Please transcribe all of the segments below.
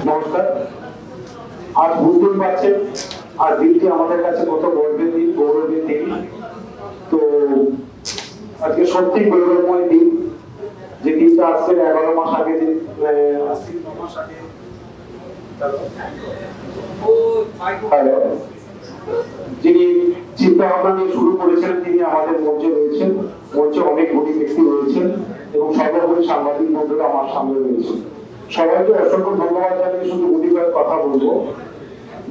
নমস্কার। আজ বুঝতেই পারছেন আর দিনটি আমাদের কাছে কত গর্বের দিন, গৌরবের দিন। তো আজকে সত্যি গৌরবময় দিন, যে দিনটা আজকে 11 মাস আগে যিনি চিন্তা ভাবনা নিয়ে শুরু করেছেন তিনি আমাদের মঞ্চে রয়েছেন। মঞ্চে অনেক গুণী ব্যক্তি রয়েছেন এবং সর্বোপরি সাংবাদিক বন্ধুরা আমার সামনে রয়েছে। সবাইকে অসংখ্য ধন্যবাদ জানিয়ে শুধু অধিকার কথা বলবো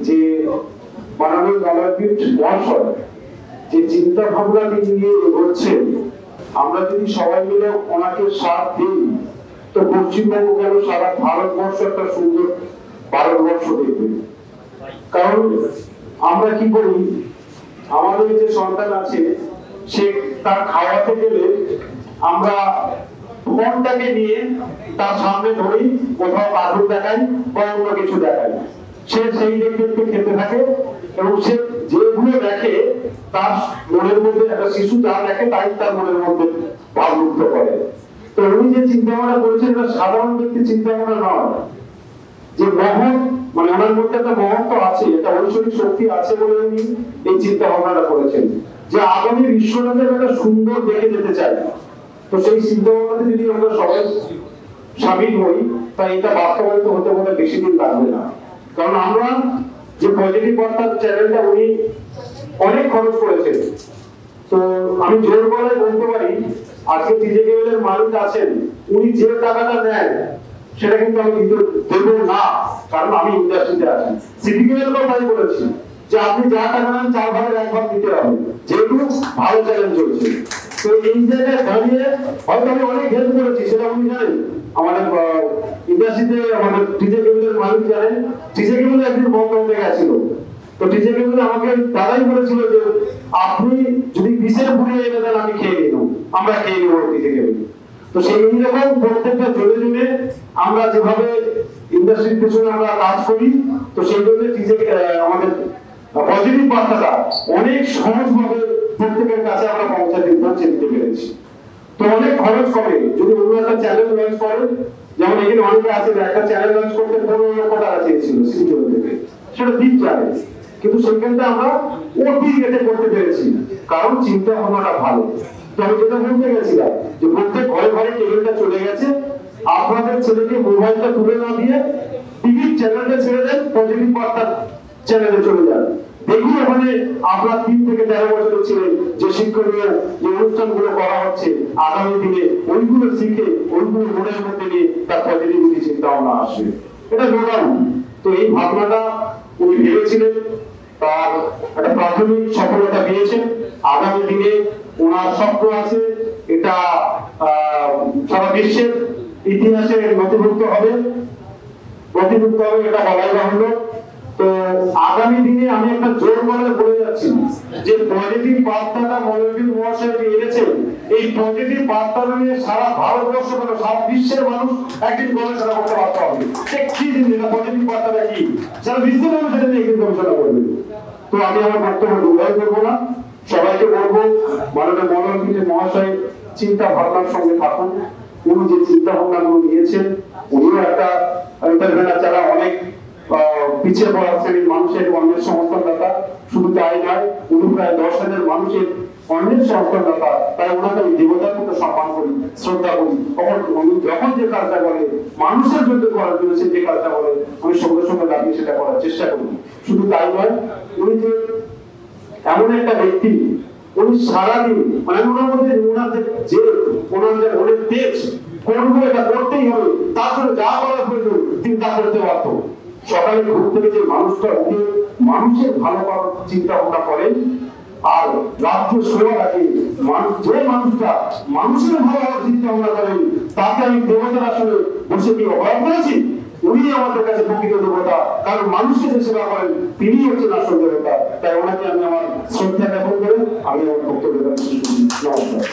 যে মাননীয় গণপীঠ মহাশয় যে চিন্তা ভাবনা নিয়ে এগোচ্ছেন, আমরা যদি সবাই মিলে ওনাকে সাথ দিই তো পশ্চিমবঙ্গ কেন সারা ভারতবর্ষ একটা সুন্দর ভারতবর্ষ দেখবে। কারণ আমরা কি করি, আমাদের যে সন্তান আছে সে তার খাওয়াতে গেলে আমরা ফোনটাকে নিয়ে তার সামনে ধরি, কোথাও কার্টুন দেখাই বা অন্য কিছু দেখাই, সে সেই দেখতে দেখতে খেতে থাকে এবং সে যেগুলো দেখে তার মনের মধ্যে, একটা শিশু যা দেখে তাই তার মনের মধ্যে ভাবমুক্ত করে। তো উনি যে চিন্তা ভাবনা করেছেন এটা সাধারণ ব্যক্তির চিন্তা ভাবনা নয়, যে মহৎ মানে ওনার মধ্যে একটা মহত্ব আছে, একটা ঐশ্বরিক শক্তি আছে বলে উনি এই চিন্তা ভাবনাটা করেছেন যে আগামী বিশ্বটাকে একটা সুন্দর দেখে যেতে চাই। তো সেই চিন্তা ভাবনাতে যদি আমরা সবাই সামিল হই তাই এটা বাস্তবায়িত হতে বলে বেশি দিন লাগবে না। কারণ আমরা যে পজিটিভ বার্তা চ্যানেলটা উনি অনেক খরচ করেছেন, তো আমি জোর গলায় বলতে পারি আজকে টিজেকেএল এর মালিক আছেন, উনি যে টাকাটা নেন সেটা কিন্তু আমি কিন্তু দেব না, কারণ আমি ইন্ডাস্ট্রিতে আছি। সিটিকেএল কেও তাই বলেছি যে আপনি যা টাকা নেন 4 ভাগের 1 ভাগ দিতে হবে, যেহেতু ভালো চ্যালেঞ্জ চলছে। তো এই জায়গায় দাঁড়িয়ে হয়তো আমি অনেক হেল্প করেছি, সেটা উনি জানেন। আমাদের ইন্ডাস্ট্রিতে আমাদের টিজেকেএল এর মালিক জানেন, টিজেকেএল একদিন বন্ধ হয়ে গেছিল, তো টিজেকেএল আমাকে দাদাই বলেছিল যে আপনি যদি বিষের পুড়িয়ে এনে দেন আমি খেয়ে নিব, আমরা খেয়ে নিব টিজেকেএল। তো সেই রকম প্রত্যেকটা জোরে জোরে আমরা যেভাবে ইন্ডাস্ট্রির পেছনে আমরা কাজ করি, তো সেই জন্য আমাদের পজিটিভ বার্তাটা অনেক সহজভাবে প্রত্যেকের কাছে আমরা পৌঁছে দিতে পেরেছি। তো অনেক খরচ করে যদি অন্য একটা চ্যানেল লঞ্চ করেন, যেমন এখানে অনেকে আছে একটা চ্যানেল লঞ্চ করতে 15 লক্ষ টাকা চেয়েছিল সিটিকেএল থেকে, সেটা দিক যায়, কিন্তু সেখানটা আমরা অতি রেটে করতে পেরেছি কারণ চিন্তা ভাবনাটা ভালো। তো আমি যেটা বলতে গেছিলাম যে প্রত্যেক ঘরে ঘরে কেবলটা চলে গেছে, আপনাদের ছেলেকে মোবাইলটা তুলে না দিয়ে টিভির চ্যানেলটা ছেড়ে দেন, পজিটিভ বার্তা চ্যানেলে চলে যান। দেখুন ওখানে আপনার 3 থেকে 13 বছরের ছেলে যে শিক্ষণীয় যে অনুষ্ঠানগুলো করা হচ্ছে, আগামী দিনে ওইগুলো শিখে ওইগুলো মনের মধ্যে নিয়ে তার পজিটিভিটি চিন্তা ভাবনা আসবে, এটা জোগাড়। তো এই ভাবনাটা উনি ভেবেছিলেন, তার একটা প্রাথমিক সফলতা পেয়েছেন। আগামী দিনে ওনার স্বপ্ন আছে এটা সারা বিশ্বের ইতিহাসে নথিভুক্ত হবে, এটা বলাই বাহুল্য। তো আগামী দিনে আমি একটা জোর গলায় বলে যাচ্ছি যে পজিটিভ বার্তাটা মনোবীর মহাশয় যে এনেছেন, এই পজিটিভ বার্তা নিয়ে সারা ভারতবর্ষ কেন সারা বিশ্বের মানুষ একদিন গবেষণা করতে পারতে হবে কি জিনিস, পজিটিভ বার্তাটা কি, সারা বিশ্বের মানুষ এটা নিয়ে গবেষণা করবে। তো আমি আমার বক্তব্য দীর্ঘায়িত করবো না, সবাইকে বলবো মাননীয় মনোবীর মহাশয় চিন্তা ভাবনার সঙ্গে থাকুন। উনি যে চিন্তা ভাবনাগুলো নিয়েছেন, উনিও একটা ইন্টারভেনার যারা অনেক পিছিয়ে পড়া শ্রেণীর মানুষের অন্যের সংস্থানদাতা, শুধু তাই নয় উনি প্রায় 10,000 মানুষের অন্যের সংস্থানদাতা, তাই ওনাকে আমি দেবতার মতো সম্মান করি, শ্রদ্ধা করি। উনি যখন যে কাজটা বলে মানুষের জন্য করার জন্য সে যে কাজটা বলে আমি সঙ্গে সঙ্গে দাঁড়িয়ে সেটা করার চেষ্টা করি। শুধু তাই নয়, উনি যে এমন একটা ব্যক্তি, উনি সারাদিন মানে ওনার মধ্যে ওনার যে ওনার তেজ করবো, এটা করতেই হবে, তার জন্য যা করার প্রয়োজন তিনি তা করতে পারত। সকালে ঘুম থেকে যে মানুষটা উঠে মানুষের ভালো করার চিন্তা ভাবনা করেন, আর রাত্রে শোয়ার আগে যে মানুষটা মানুষের ভালো হওয়ার চিন্তা ভাবনা করেন, তাকে আমি দেবতার আসলে বসে কি অপরাধ করেছি? উনি আমাদের কাছে প্রকৃত দেবতা, কারণ মানুষকে যে সেবা করেন তিনি হচ্ছেন আসল দেবতা। তাই ওনাকে আমি আমার শ্রদ্ধা জ্ঞাপন করে আমি আমার বক্তব্য নমস্কার।